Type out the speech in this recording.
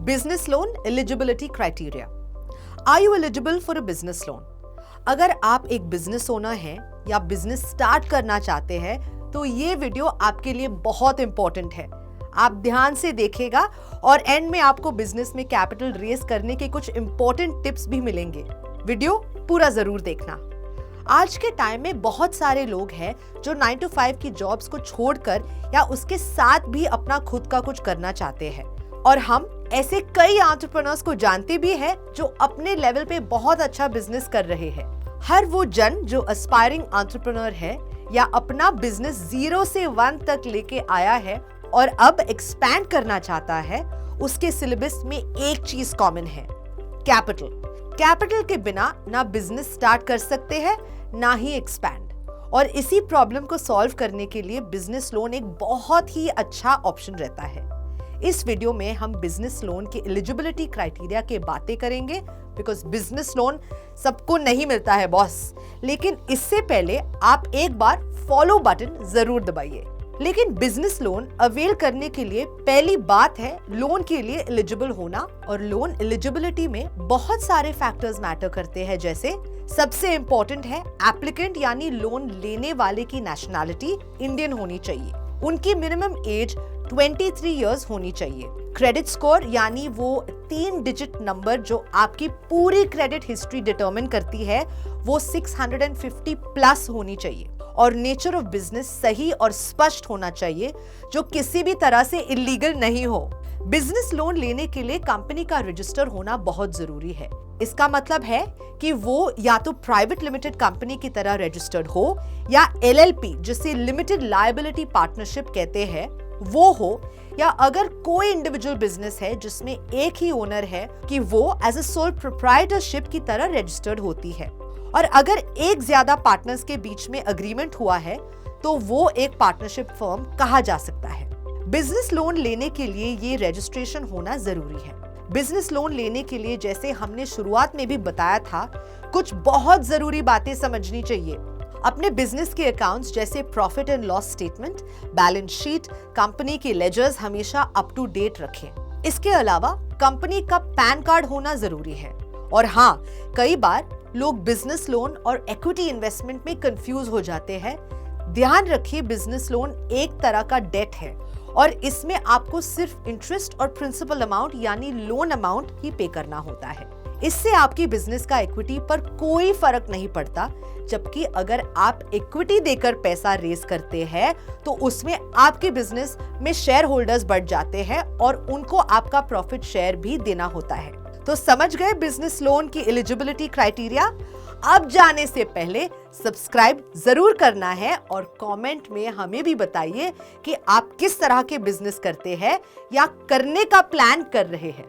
Business loan eligibility criteria. Are you eligible for a business loan? अगर आप एक business owner हैं या बिजनेस स्टार्ट करना चाहते हैं तो ये वीडियो आपके लिए बहुत इंपॉर्टेंट है। आप ध्यान से देखिएगा और एंड में आपको बिजनेस में कैपिटल रेज करने के कुछ इंपॉर्टेंट टिप्स भी मिलेंगे। वीडियो पूरा जरूर देखना। आज के टाइम में बहुत सारे लोग हैं जो 9 to 5 की जॉब्स को छोड़कर या उसके साथ भी अपना खुद का कुछ करना चाहते हैं, और हम ऐसे कई एंटरप्रेन्योर्स को जानते भी हैं जो अपने लेवल पे बहुत अच्छा बिजनेस कर रहे हैं। हर वो जन जो एस्पायरिंग एंटरप्रेन्योर है या अपना बिजनेस 0 से 1 तक लेके आया है और अब एक्सपैंड करना चाहता है, उसके सिलेबस में एक चीज कॉमन है, कैपिटल। कैपिटल के बिना ना बिजनेस स्टार्ट कर सकते हैं ना ही एक्सपैंड, और इसी प्रॉब्लम को सॉल्व करने के लिए बिजनेस लोन एक बहुत ही अच्छा ऑप्शन रहता है। इस वीडियो में हम बिजनेस लोन की एलिजिबिलिटी क्राइटेरिया के बातें करेंगे, बिकॉज बिजनेस लोन सबको नहीं मिलता है बॉस। लेकिन इससे पहले आप एक बार फॉलो बटन जरूर दबाइए। लेकिन बिजनेस लोन अवेल करने के लिए पहली बात है लोन के लिए एलिजिबल होना, और लोन एलिजिबिलिटी में बहुत सारे फैक्टर्स मैटर करते हैं। जैसे सबसे इंपॉर्टेंट है एप्लीकेंट यानी लोन लेने वाले की नेशनैलिटी इंडियन होनी चाहिए, उनकी मिनिमम एज 23 इयर्स होनी चाहिए, क्रेडिट स्कोर यानी वो 3 डिजिट नंबर जो आपकी पूरी क्रेडिट हिस्ट्री डिटरमिन करती है वो 650 प्लस होनी चाहिए, और नेचर ऑफ बिजनेस सही और स्पष्ट होना चाहिए जो किसी भी तरह से इलीगल नहीं हो। बिजनेस लोन लेने के लिए कंपनी का रजिस्टर होना बहुत जरूरी है। इसका मतलब है कि वो या तो प्राइवेट लिमिटेड कंपनी की तरह रजिस्टर्ड हो या LLP जिसे लिमिटेड लायबिलिटी पार्टनरशिप कहते हैं वो हो, या अगर कोई इंडिविजुअल बिजनेस है जिसमें एक ही ओनर है कि वो एज अ सोल प्रोप्राइटरशिप की तरह रजिस्टर्ड होती है, और अगर एक ज्यादा पार्टनर्स के बीच में अग्रीमेंट हुआ है तो वो एक पार्टनरशिप फर्म कहा जा सकता है। बिजनेस लोन लेने के लिए ये रजिस्ट्रेशन होना जरूरी है। बिजनेस लोन लेने के लिए जैसे हमने शुरुआत में भी बताया था, कुछ बहुत जरूरी बातें समझनी चाहिए। अपने बिजनेस के अकाउंट्स जैसे profit and loss statement, balance sheet, company के लेजर्स हमेशा अप टू डेट रखें। इसके अलावा कंपनी का पैन कार्ड होना जरूरी है। और हाँ, कई बार लोग बिजनेस लोन और इक्विटी इन्वेस्टमेंट में कंफ्यूज हो जाते हैं। ध्यान रखिए, बिजनेस लोन एक तरह का डेट है और इसमें आपको सिर्फ इंटरेस्ट और प्रिंसिपल अमाउंट यानी लोन अमाउंट ही पे करना होता है। इससे आपकी बिजनेस का इक्विटी पर कोई फर्क नहीं पड़ता, जबकि अगर आप इक्विटी देकर पैसा रेज करते हैं तो उसमें आपके बिजनेस में शेयर होल्डर्स बढ़ जाते हैं और उनको आपका प्रॉफिट शेयर भी देना होता है। तो समझ गए बिजनेस लोन की एलिजिबिलिटी क्राइटेरिया? अब जाने से पहले सब्सक्राइब जरूर करना है और कमेंट में हमें भी बताइए कि आप किस तरह के बिजनेस करते हैं या करने का प्लान कर रहे हैं।